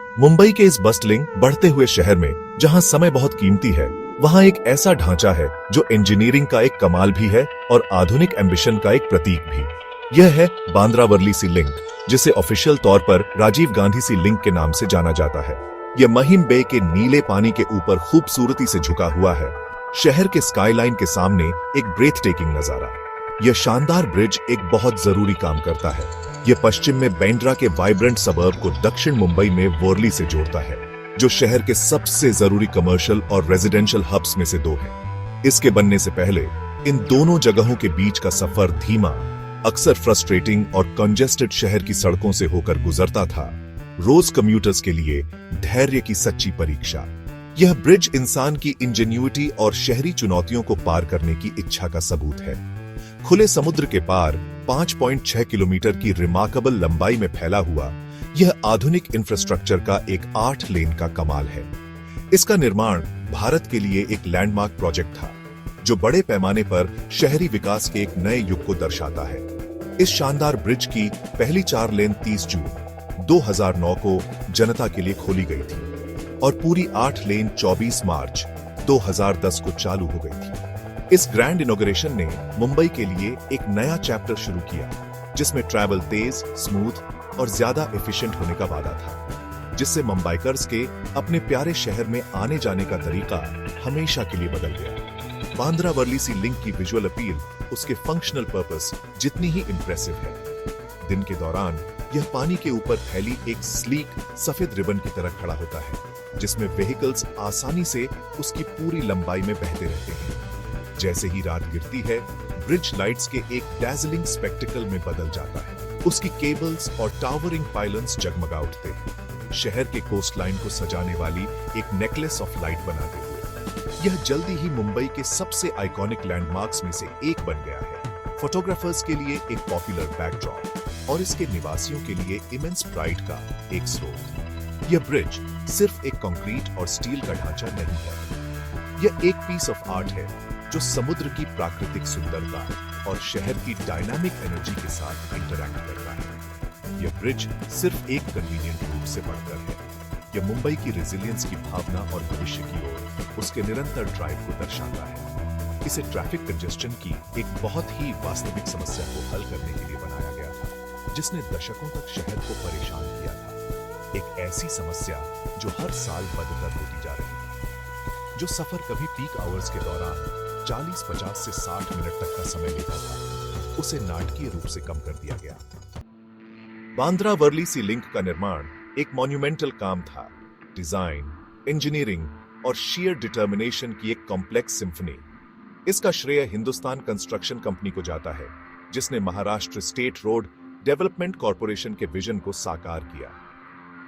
मुंबई के इस बस्टलिंग बढ़ते हुए शहर में जहां समय बहुत कीमती है, वहां एक ऐसा ढांचा है जो इंजीनियरिंग का एक कमाल भी है और आधुनिक एम्बिशन का एक प्रतीक भी। यह है बांद्रा वर्ली सी लिंक, जिसे ऑफिशियल तौर पर राजीव गांधी सी लिंक के नाम से जाना जाता है। यह महिम बे के नीले पानी के ऊपर खूबसूरती से झुका हुआ है, शहर के स्काईलाइन के सामने एक ब्रेथ टेकिंग नजारा। यह शानदार ब्रिज एक बहुत जरूरी काम करता है। यह पश्चिम में बांद्रा के वाइब्रेंट सबर्ब को दक्षिण मुंबई में वर्ली से जोड़ता है, जो शहर के सबसे जरूरी कमर्शियल और रेजिडेंशियल हब्स में से दो है। इसके बनने से पहले इन दोनों जगहों के बीच का सफर धीमा, अक्सर फ्रस्ट्रेटिंग और कंजेस्टेड शहर की सड़कों से होकर गुजरता था, रोज कम्यूटर्स के लिए धैर्य की सच्ची परीक्षा। यह ब्रिज इंसान की इंजेन्युइटी और शहरी चुनौतियों को पार करने की इच्छा का सबूत है। खुले समुद्र के पार 5.6 किलोमीटर की रिमार्केबल लंबाई में फैला हुआ यह आधुनिक इंफ्रास्ट्रक्चर का एक 8 लेन का कमाल है। इसका निर्माण भारत के लिए एक लैंडमार्क प्रोजेक्ट था, जो बड़े पैमाने पर शहरी विकास के एक नए युग को दर्शाता है। इस शानदार ब्रिज की पहली 4 लेन 30 जून 2009 को जनता के लिए खोली गई थी और पूरी 8 लेन 24 मार्च 2010 को चालू हो गई थी। इस ग्रैंड इनॉग्रेशन ने मुंबई के लिए एक नया चैप्टर शुरू किया, जिसमें ट्रैवल तेज, स्मूथ और ज्यादा एफिशिएंट होने का वादा था, जिससे मुंबईकर्स के अपने प्यारे शहर में आने जाने का तरीका हमेशा के लिए बदल गया। बांद्रा वर्ली सी लिंक की विजुअल अपील उसके फंक्शनल पर्पस जितनी ही इंप्रेसिव है। दिन के दौरान यह पानी के ऊपर फैली एक स्लीक सफेद रिबन की तरह खड़ा होता है, जिसमें व्हीकल्स आसानी से उसकी पूरी लंबाई में बहते रहते हैं। जैसे ही रात गिरती है, ब्रिज लाइट्स के एक डैज़लिंग स्पेक्टिकल में बदल जाता है। उसकी केबल्स और टावरिंग पाइलन्स जगमगा उठते हैं, शहर के कोस्टलाइन को सजाने वाली एक नेकलेस ऑफ लाइट बनाते हुए। यह जल्दी ही मुंबई के सबसे आइकॉनिक लैंडमार्क्स में से एक बन गया है, फोटोग्राफर्स के लिए एक पॉपुलर बैकड्रॉप और इसके निवासियों के लिए इमेंस प्राइड का एक स्रोत। यह ब्रिज सिर्फ एक कंक्रीट और स्टील का ढांचा नहीं है, यह एक पीस ऑफ आर्ट है जो समुद्र की प्राकृतिक सुंदरता और शहर की डायनामिक एनर्जी के साथ इंटरैक्ट करता है। यह ब्रिज सिर्फ एक कन्वीनियंट रूट से बढ़कर है, यह मुंबई की रेजिलियंस की भावना और भविष्य की ओर उसके निरंतर ड्राइव को दर्शाता है। इसे ट्रैफिक कंजेस्शन की एक बहुत ही वास्तविक समस्या को हल करने के लिए बनाया गया था, जिसने दशकों तक शहर को परेशान किया था। एक ऐसी समस्या जो हर साल बदतर होती जा रही है, जो सफर कभी पीक आवर्स के दौरान 40-50 से 60 मिनट तक का समय लेता था, उसे नाटकीय रूप से कम कर दिया गया। बांद्रा वर्ली सी लिंक का निर्माण एक मॉन्यूमेंटल काम था, डिजाइन, इंजीनियरिंग और शेयर डिटर्मिनेशन की एक कॉम्प्लेक्स सिम्फनी। इसका श्रेय हिंदुस्तान कंस्ट्रक्शन कंपनी को जाता है, जिसने Maharashtra state road development corporation के विजन को साकार किया।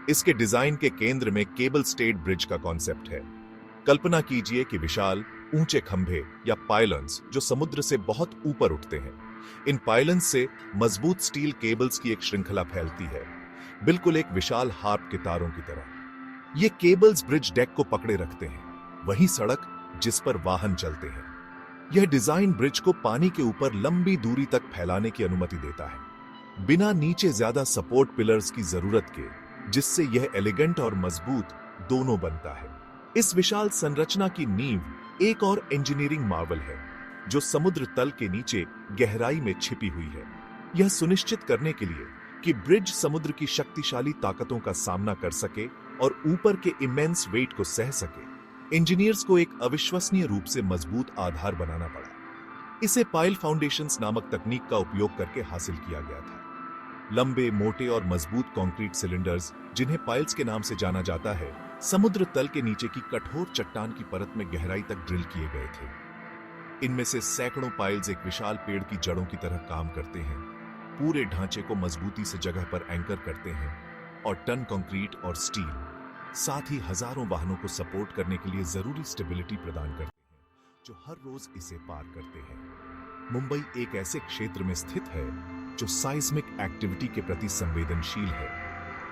इसके डिजाइन के केंद्र में केबल स्टेड ब्रिज का कॉन्सेप्ट है। कल्पना कीजिए कि विशाल ऊंचे खंभे या पाइलन्स जो समुद्र से बहुत ऊपर उठते हैं। इन पाइलन्स से मजबूत स्टील केबल्स की एक श्रृंखला फैलती है, बिल्कुल एक विशाल हार्प के तारों की तरह। ये केबल्स ब्रिज डेक को पकड़े रखते हैं, वही सड़क जिस पर वाहन चलते हैं। यह डिजाइन ब्रिज को पानी के ऊपर लंबी दूरी तक फैलाने की अनुमति देता है, बिना नीचे ज्यादा सपोर्ट पिलर्स की जरूरत के, जिससे यह एलिगेंट और मजबूत दोनों बनता है। इस विशाल संरचना की नींव एक और इंजीनियरिंग मार्वल है, जो समुद्र तल के नीचे गहराई में छिपी हुई है। यह सुनिश्चित करने के लिए कि ब्रिज समुद्र की शक्तिशाली ताकतों का सामना कर सके और ऊपर के इमेंस वेट को सह सके, इंजीनियर्स को एक अविश्वसनीय रूप से मजबूत आधार बनाना पड़ा। इसे पाइल फाउंडेशंस नामक तकनीक का उपयोग करके हासिल किया गया था। लंबे, मोटे और मजबूत कंक्रीट सिलेंडर्स, जिन्हें पाइल्स के नाम से जाना जाता है, समुद्र तल के नीचे की कठोर चट्टान की परत में गहराई तक ड्रिल किए गए थे। इनमें से सैकड़ों पाइल्स एक विशाल पेड़ की जड़ों की तरह काम करते हैं, पूरे ढांचे को मजबूती से जगह पर एंकर करते हैं और टन कंक्रीट और स्टील, साथ ही हजारों वाहनों को सपोर्ट करने के लिए जरूरी स्टेबिलिटी प्रदान करते हैं, जो हर रोज इसे पार करते हैं। मुंबई एक ऐसे क्षेत्र में स्थित है जो साइस्मिक एक्टिविटी के प्रति संवेदनशील है,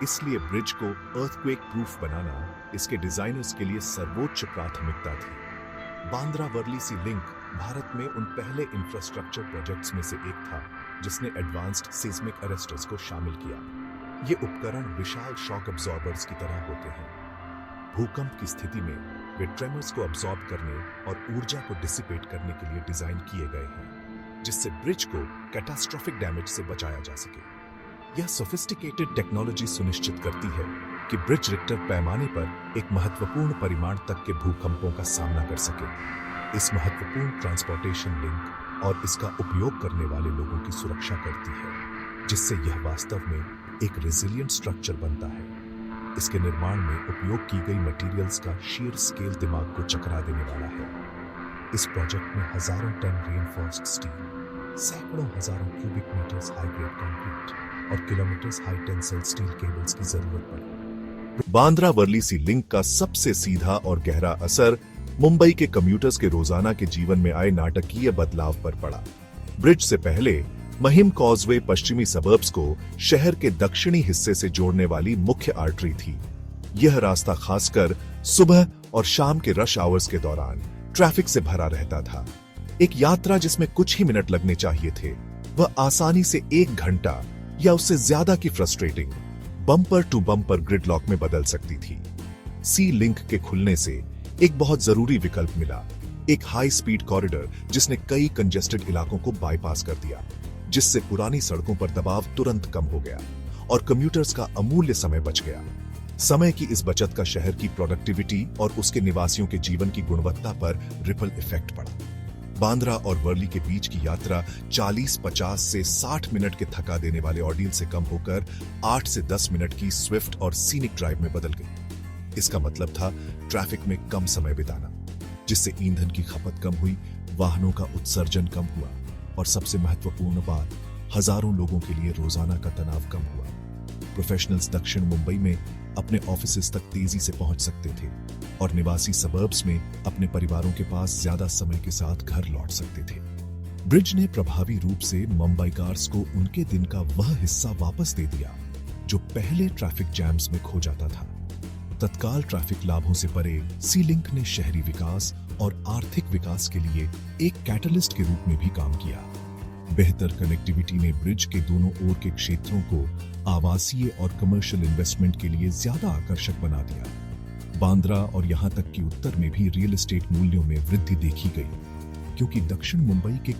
इसलिए ब्रिज को अर्थक्वेक प्रूफ बनाना इसके डिजाइनर्स के लिए सर्वोच्च प्राथमिकता थी। बांद्रा वर्ली सी लिंक भारत में उन पहले इंफ्रास्ट्रक्चर प्रोजेक्ट्स में से एक था जिसने एडवांस्ड सिस्मिक अरेस्टर्स को शामिल किया। ये उपकरण विशाल शॉक अब्सॉर्बर्स की तरह होते हैं। भूकंप की स्थिति में वे ट्रेमर्स को अब्सॉर्ब करने और ऊर्जा को डिसिपेट करने के लिए डिजाइन किए गए हैं, जिससे ब्रिज को कैटास्ट्रोफिक डैमेज से बचाया जा सके। यह सोफिस्टिकेटेड टेक्नोलॉजी सुनिश्चित करती है कि ब्रिज रिक्टर पैमाने पर एक महत्वपूर्ण परिमाण तक के भूकंपों का सामना कर सके। इस महत्वपूर्ण ट्रांसपोर्टेशन लिंक और इसका उपयोग करने वाले लोगों की सुरक्षा करती है, जिससे यह वास्तव में एक रेजिलिएंट स्ट्रक्चर बनता है। इसके निर्माण में उपयोग की गई मटेरियल्स का शीयर स्केल दिमाग को चकरा देने वाला है। इस प्रोजेक्ट में हजारों टन रेनफोर्स्ड स्टील, सैकड़ों हजारों cubic meters high grade concrete और kilometers high tensile steel cables की जरूरत पड़ी। बांद्रा वर्ली लिंक का सबसे सीधा और गहरा असर मुंबई के कम्यूटर्स के रोजाना के जीवन में आए नाटकीय बदलाव पर पड़ा। ब्रिज से पहले महिम कॉजवे पश्चिमी सबर्ब्स को शहर के दक्षिणी हिस्से से जोड़ने वाली मुख्य आर्टरी थी। यह रास्ता खासकर सुबह और शाम के रश आवर्स के दौरान ट्रैफिक से भरा रहता था। एक यात्रा जिसमें कुछ ही मिनट लगने चाहिए थे, वह आसानी से 1 घंटा या उससे ज्यादा की frustrating bumper to bumper gridlock में बदल सकती थी। सी लिंक के खुलने से एक बहुत जरूरी विकल्प मिला, एक हाई स्पीड कॉरिडोर जिसने कई कंजेस्टेड इलाकों को बाईपास कर दिया, जिससे पुरानी सड़कों पर दबाव तुरंत कम हो गया और कम्यूटर्स का अमूल्य समय बच गया। समय की इस बचत का शहर की प्रोडक्टिविटी और उसके निवासियों के जीवन की गुणवत्ता पर रिपल इफेक्ट पड़ा। बांद्रा और वर्ली के बीच की यात्रा 40-50 से 60 मिनट के थका देने वाले ऑर्डियल से कम होकर 8 से 10 मिनट की स्विफ्ट और सीनिक ड्राइव में बदल गई। इसका मतलब था ट्रैफिक में कम समय बिताना, जिससे ईंधन की खपत कम हुई, वाहनों का उत्सर्जन कम हुआ और सबसे महत्वपूर्ण बात, हजारों लोगों के लिए रोजाना का तनाव कम हुआ। प्रोफेशनल्स दक्षिण मुंबई में अपने ऑफिसेज तक तेजी से पहुंच सकते थे और निवासी सबर्ब्स में अपने परिवारों के पास ज्यादा समय के साथ घर लौट सकते थे। ब्रिज ने प्रभावी रूप से मुंबईकार्स को उनके दिन का वह हिस्सा वापस दे दिया जो पहले ट्रैफिक जैम्स में खो जाता था। तत्काल ट्रैफिक लाभों से परे सी लिंक ने शहरी विकास और आर्थिक विकास के लिए एक कैटलिस्ट के रूप में भी काम किया। बेहतर कनेक्टिविटी ने ब्रिज के दोनों ओर के क्षेत्रों को आवासीय और कमर्शियल इन्वेस्टमेंट के लिए ज्यादा आकर्षक बना दिया। बांद्रा और यहां तक कि उत्तर में भी रियल एस्टेट मूल्यों में वृद्धि देखी गई, क्योंकि दक्षिण मुंबई के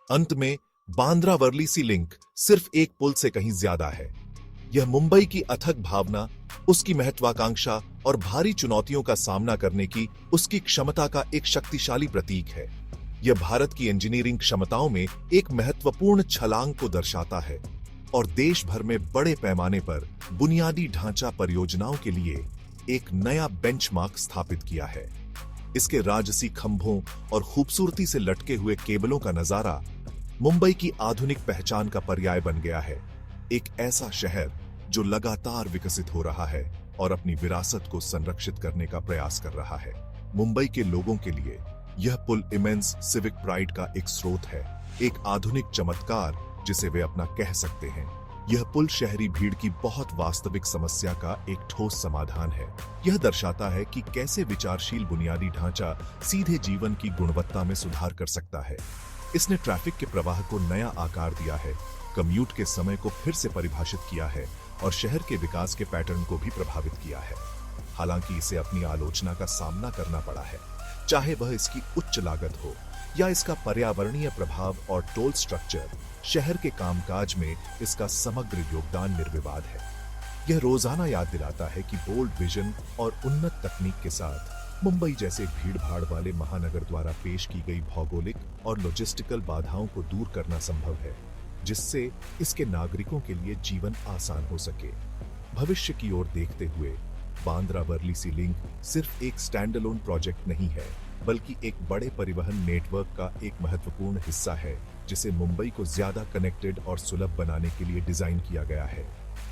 अंत में बांद्रा वर्ली सी लिंक सिर्फ एक पुल से कहीं ज्यादा है। यह मुंबई की अथक भावना, उसकी महत्वाकांक्षा और भारी चुनौतियों का सामना करने की उसकी क्षमता का एक शक्तिशाली प्रतीक है। यह भारत की इंजीनियरिंग क्षमताओं में एक महत्वपूर्ण छलांग को दर्शाता है और देश भर में बड़े पैमाने पर बुनियादी ढांचा परियोजनाओं के लिए एक नया बेंचमार्क स्थापित किया है। इसके राजसी खंभों और खूबसूरती से लटके हुए केबलों का नजारा मुंबई की आधुनिक पहचान का पर्याय बन गया है। एक ऐसा शहर जो लगातार विकसित हो रहा है और अपनी विरासत को संरक्षित करने का प्रयास कर रहा है। मुंबई के लोगों के लिए यह पुल इमेंस सिविक प्राइड का एक स्रोत है, एक आधुनिक चमत्कार जिसे वे अपना कह सकते हैं। यह पुल शहरी भीड़ की बहुत वास्तविक समस्या का एक ठोस समाधान है। यह दर्शाता है कि कैसे विचारशील बुनियादी ढांचा सीधे जीवन की गुणवत्ता में सुधार कर सकता है। इसने ट्रैफिक के प्रवाह को नया आकार दिया है, कम्यूट के समय को फिर से परिभाषित किया है और शहर के विकास के पैटर्न को भी प्रभावित किया है। हालांकि इसे अपनी आलोचना का सामना करना पड़ा है, चाहे वह इसकी उच्च लागत हो या इसका पर्यावरणीय प्रभाव और टोल स्ट्रक्चर। शहर के कामकाज में इसका समग्र योगदान निर्विवाद है। यह रोजाना याद दिलाता है कि बोल्ड विजन और उन्नत तकनीक के साथ मुंबई जैसे भीड़-भाड़ वाले महानगर द्वारा पेश की गई भौगोलिक और लॉजिस्टिकल बाधाओं को दूर करना संभव है, जिससे इसके नागरिकों के लिए जीवन आसान हो सके। भविष्य की ओर देखते हुए बांद्रा वर्ली सी लिंक सिर्फ एक स्टैंडअलोन प्रोजेक्ट नहीं है, बल्कि एक बड़े परिवहन नेटवर्क का एक महत्वपूर्ण हिस्सा है, जिसे मुंबई को ज्यादा कनेक्टेड और सुलभ बनाने के लिए डिजाइन किया गया है।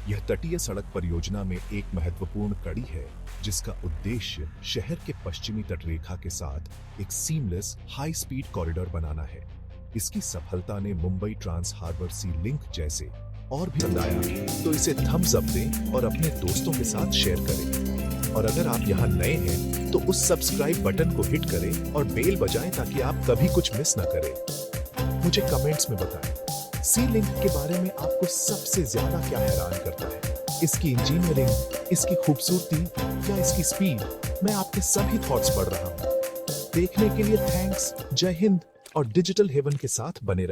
यह तटीय सड़क परियोजना में एक महत्वपूर्ण कड़ी है, जिसका उद्देश्य शहर के पश्चिमी तटरेखा के साथ एक सीमलेस हाई स्पीड कॉरिडोर बनाना है। इसकी सफलता ने Mumbai trans harbour sea link जैसे और भी पसंद आया तो इसे थम्स अप दें और अपने दोस्तों के साथ शेयर करें। और अगर आप यहाँ नए हैं तो उस सब्सक्राइब बटन को हिट करें और बेल बजाएं ताकि आप कभी कुछ मिस ना करें। मुझे कमेंट्स में बताएं सी लिंक के बारे में आपको सबसे ज्यादा क्या हैरान करता है? इसकी इंजीनियरिंग, इसकी खूबसूरती या इसकी स्पीड? मैं आपके सभी थॉट्स पढ़ रहा हूँ। देखने के लिए थैंक्स। जय हिंद और डिजिटल हेवन के साथ बने रहें।